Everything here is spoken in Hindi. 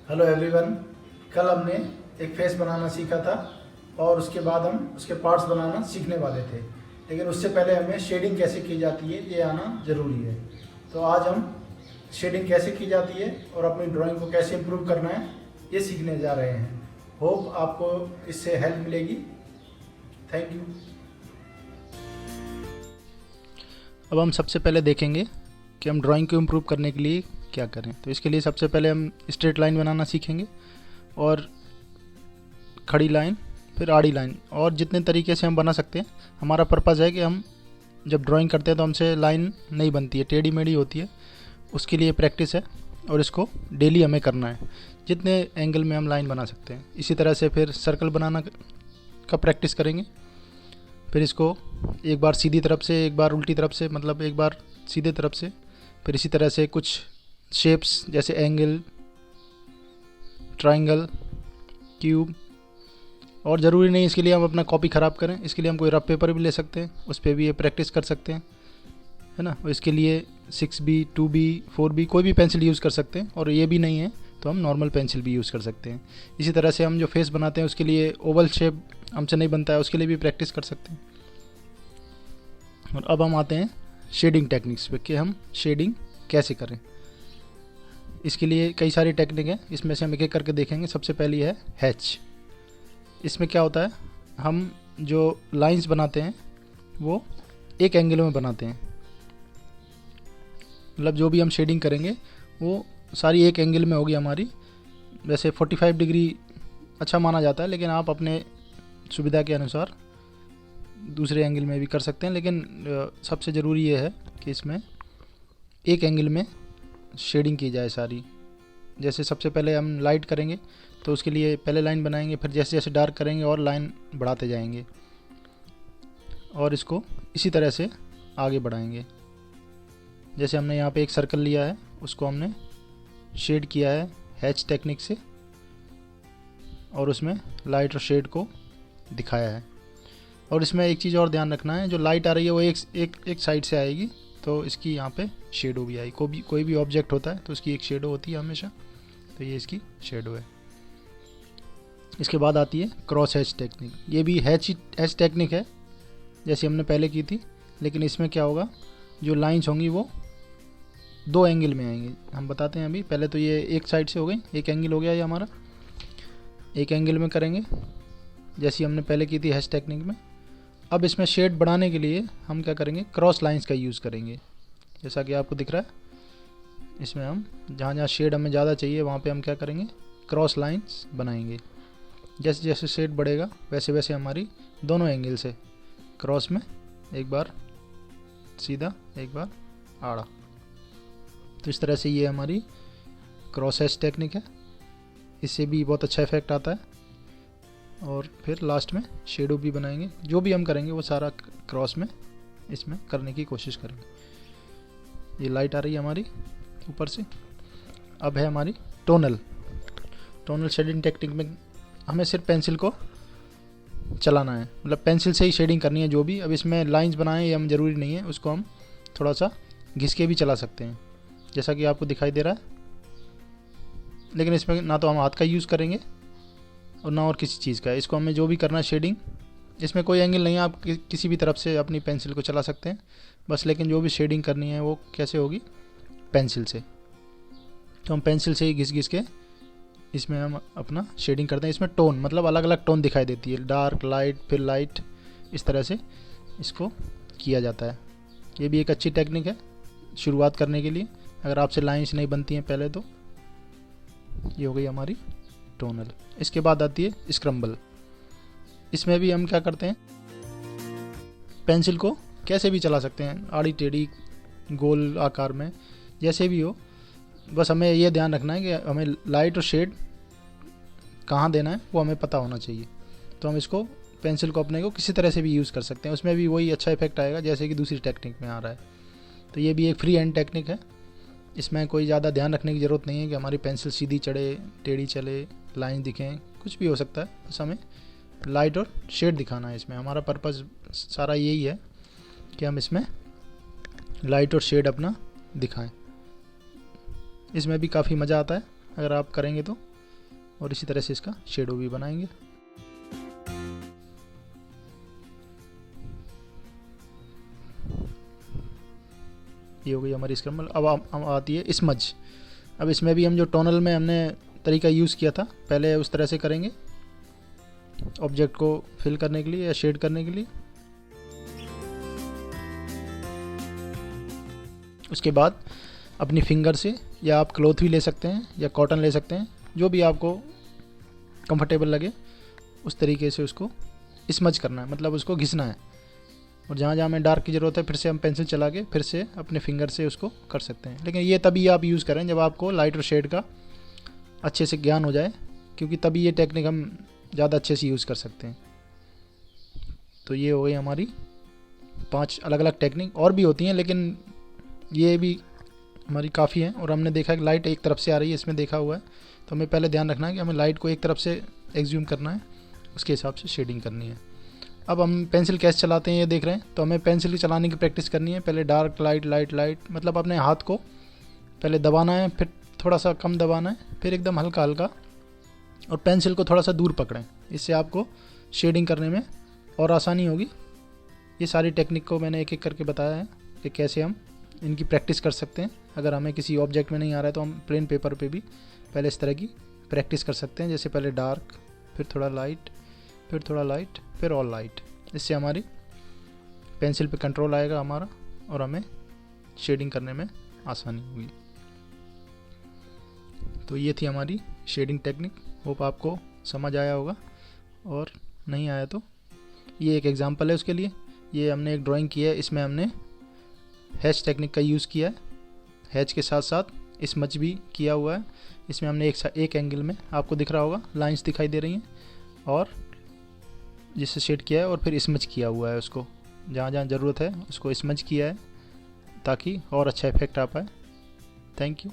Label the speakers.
Speaker 1: Hello everyone. कल हमने एक फेस बनाना सीखा था और उसके बाद हम उसके पार्ट्स बनाना सीखने वाले थे, लेकिन उससे पहले हमें शेडिंग कैसे की जाती है ये आना ज़रूरी है। तो आज हम शेडिंग कैसे की जाती है और अपनी ड्राइंग को कैसे इम्प्रूव करना है ये सीखने जा रहे हैं। होप आपको इससे हेल्प मिलेगी। Thank you.
Speaker 2: अब हम सबसे पहले देखेंगे कि हम ड्राइंग को इम्प्रूव करने के लिए क्या करें। तो इसके लिए सबसे पहले हम स्ट्रेट लाइन बनाना सीखेंगे और खड़ी लाइन, फिर आड़ी लाइन, और जितने तरीके से हम बना सकते हैं। हमारा पर्पज़ है कि हम जब ड्राइंग करते हैं तो हमसे लाइन नहीं बनती है, टेढ़ी मेढ़ी होती है। उसके लिए प्रैक्टिस है और इसको डेली हमें करना है, जितने एंगल में हम लाइन बना सकते हैं। इसी तरह से फिर सर्कल बनाना का प्रैक्टिस करेंगे। फिर इसको एक बार सीधी तरफ से, एक बार उल्टी तरफ से, मतलब एक बार सीधे तरफ से। फिर इसी तरह से कुछ शेप्स जैसे एंगल, ट्रायंगल, क्यूब। और ज़रूरी नहीं इसके लिए हम अपना कॉपी ख़राब करें, इसके लिए हम कोई रफ पेपर भी ले सकते हैं, उस पर भी ये प्रैक्टिस कर सकते हैं, है ना। और इसके लिए 6B, 2B, 4B कोई भी पेंसिल यूज़ कर सकते हैं। और ये भी नहीं है तो हम नॉर्मल पेंसिल भी यूज़ कर सकते हैं। इसी तरह से हम जो फेस बनाते हैं उसके लिए ओवल शेप हमसे नहीं बनता है, उसके लिए भी प्रैक्टिस कर सकते हैं। और अब हम आते हैं शेडिंग टेक्निक्स पे कि हम शेडिंग कैसे करें। इसके लिए कई सारी टेक्निक हैं, इसमें से हम एक एक करके देखेंगे। सबसे पहली है हैच। इसमें क्या होता है, हम जो लाइंस बनाते हैं वो एक एंगल में बनाते हैं। मतलब जो भी हम शेडिंग करेंगे वो सारी एक एंगल में होगी हमारी। वैसे 45 डिग्री अच्छा माना जाता है, लेकिन आप अपने सुविधा के अनुसार दूसरे एंगल में भी कर सकते हैं। लेकिन सबसे ज़रूरी ये है कि इसमें एक एंगल में शेडिंग की जाए सारी। जैसे सबसे पहले हम लाइट करेंगे तो उसके लिए पहले लाइन बनाएंगे, फिर जैसे जैसे डार्क करेंगे और लाइन बढ़ाते जाएंगे, और इसको इसी तरह से आगे बढ़ाएंगे। जैसे हमने यहाँ पे एक सर्कल लिया है, उसको हमने शेड किया है हैच टेक्निक से, और उसमें लाइट और शेड को दिखाया है। और इसमें एक चीज़ और ध्यान रखना है, जो लाइट आ रही है वो एक साइड से आएगी, तो इसकी यहाँ पे शेडो भी आएगी। कोई भी ऑब्जेक्ट होता है तो उसकी एक शेडो होती है हमेशा, तो ये इसकी शेडो है। इसके बाद आती है क्रॉस हैच टेक्निक। ये भी हैच टेक्निक है जैसे हमने पहले की थी, लेकिन इसमें क्या होगा, जो लाइंस होंगी वो दो एंगल में आएंगी। हम बताते हैं अभी। पहले तो ये एक साइड से हो गई, एक एंगल हो गया ये हमारा, एक एंगल में करेंगे जैसी हमने पहले की थी हैच टेक्निक में। अब इसमें शेड बढ़ाने के लिए हम क्या करेंगे, क्रॉस लाइंस का यूज़ करेंगे। जैसा कि आपको दिख रहा है, इसमें हम जहाँ जहाँ शेड हमें ज़्यादा चाहिए वहाँ पे हम क्या करेंगे, क्रॉस लाइंस बनाएंगे। जैसे जैसे शेड बढ़ेगा वैसे वैसे हमारी दोनों एंगल से क्रॉस में, एक बार सीधा, एक बार आड़ा। तो इस तरह से ये हमारी क्रॉस हैच टेक्निक है। इससे भी बहुत अच्छा इफेक्ट आता है। और फिर लास्ट में शेडो भी बनाएंगे। जो भी हम करेंगे वो सारा क्रॉस में इसमें करने की कोशिश करेंगे। ये लाइट आ रही है हमारी ऊपर से। अब है हमारी टोनल शेडिंग टेक्निक में हमें सिर्फ पेंसिल को चलाना है, मतलब पेंसिल से ही शेडिंग करनी है जो भी। अब इसमें लाइंस बनाएं ये हम ज़रूरी नहीं है, उसको हम थोड़ा सा घिस के भी चला सकते हैं, जैसा कि आपको दिखाई दे रहा है। लेकिन इसमें ना तो हम हाथ का यूज़ करेंगे और ना और किसी चीज़ का। इसको हमें जो भी करना है शेडिंग, इसमें कोई एंगल नहीं है, आप किसी भी तरफ से अपनी पेंसिल को चला सकते हैं बस। लेकिन जो भी शेडिंग करनी है वो कैसे होगी, पेंसिल से। तो हम पेंसिल से ही घिस घिस के इसमें हम अपना शेडिंग करते हैं। इसमें टोन, मतलब अलग अलग टोन दिखाई देती है, डार्क, लाइट, फिर लाइट, इस तरह से इसको किया जाता है। ये भी एक अच्छी टेक्निक है शुरुआत करने के लिए, अगर आपसे लाइन्स नहीं बनती हैं पहले तो। ये हो गई हमारी टोनल। इसके बाद आती है स्क्रम्बल। इसमें भी हम क्या करते हैं, पेंसिल को कैसे भी चला सकते हैं, आड़ी टेढ़ी, गोल आकार में, जैसे भी हो। बस हमें ये ध्यान रखना है कि हमें लाइट और शेड कहाँ देना है वो हमें पता होना चाहिए। तो हम इसको पेंसिल को अपने को किसी तरह से भी यूज़ कर सकते हैं, उसमें भी वही अच्छा इफेक्ट आएगा जैसे कि दूसरी टेक्निक में आ रहा है। तो ये भी एक फ्री हैंड टेक्निक है। इसमें कोई ज़्यादा ध्यान रखने की ज़रूरत नहीं है कि हमारी पेंसिल सीधी चढ़े, टेढ़ी चले, लाइन दिखें, कुछ भी हो सकता है। बस हमें लाइट और शेड दिखाना है। इसमें हमारा पर्पज़ सारा यही है कि हम इसमें लाइट और शेड अपना दिखाएं। इसमें भी काफ़ी मज़ा आता है अगर आप करेंगे तो। और इसी तरह से इसका शेडो भी बनाएंगे। ये हो गई हमारी स्क्रम्बल। अब हम आती है स्मज। अब इसमें भी हम जो टोनल में हमने तरीका यूज़ किया था पहले उस तरह से करेंगे, ऑब्जेक्ट को फिल करने के लिए या शेड करने के लिए। उसके बाद अपनी फिंगर से, या आप क्लॉथ भी ले सकते हैं या कॉटन ले सकते हैं, जो भी आपको कंफर्टेबल लगे उस तरीके से उसको स्मज करना है, मतलब उसको घिसना है। और जहाँ जहाँ हमें डार्क की ज़रूरत है फिर से हम पेंसिल चला के फिर से अपने फिंगर से उसको कर सकते हैं। लेकिन ये तभी आप यूज़ करें जब आपको लाइट और शेड का अच्छे से ज्ञान हो जाए, क्योंकि तभी ये टेक्निक हम ज़्यादा अच्छे से यूज़ कर सकते हैं। तो ये हो गई हमारी 5 अलग अलग टेक्निक। और भी होती हैं लेकिन ये भी हमारी काफ़ी है। और हमने देखा कि लाइट एक तरफ से आ रही है, इसमें देखा हुआ है, तो हमें पहले ध्यान रखना है कि हमें लाइट को एक तरफ से एग्ज्यूम करना है, उसके हिसाब से शेडिंग करनी है। अब हम पेंसिल कैसे चलाते हैं ये देख रहे हैं, तो हमें पेंसिल की चलाने की प्रैक्टिस करनी है। पहले डार्क लाइट लाइट लाइट, मतलब अपने हाथ को पहले दबाना है, फिर थोड़ा सा कम दबाना है, फिर एकदम हल्का हल्का, और पेंसिल को थोड़ा सा दूर पकड़ें। इससे आपको शेडिंग करने में और आसानी होगी। ये सारी टेक्निक को मैंने एक एक करके बताया है कि कैसे हम इनकी प्रैक्टिस कर सकते हैं। अगर हमें किसी ऑब्जेक्ट में नहीं आ रहा है तो हम प्लेन पेपर पे भी पहले इस तरह की प्रैक्टिस कर सकते हैं। जैसे पहले डार्क, फिर थोड़ा लाइट, फिर थोड़ा लाइट, फिर ऑल लाइट। इससे हमारी पेंसिल पे कंट्रोल आएगा हमारा और हमें शेडिंग करने में आसानी होगी। तो ये थी हमारी शेडिंग टेक्निक। होप आपको समझ आया होगा, और नहीं आया तो ये एक एग्जांपल है उसके लिए। ये हमने एक ड्राइंग की है, इसमें हमने हैच टेक्निक का यूज़ किया है। हैच के साथ साथ स्मच भी किया हुआ है। इसमें हमने एक एंगल में, आपको दिख रहा होगा लाइंस दिखाई दे रही हैं, और जिससे शेड किया है, और फिर स्मच किया हुआ है उसको, जहाँ जहाँ ज़रूरत है उसको स्मच किया है ताकि और अच्छा इफेक्ट आ पाए। Thank you.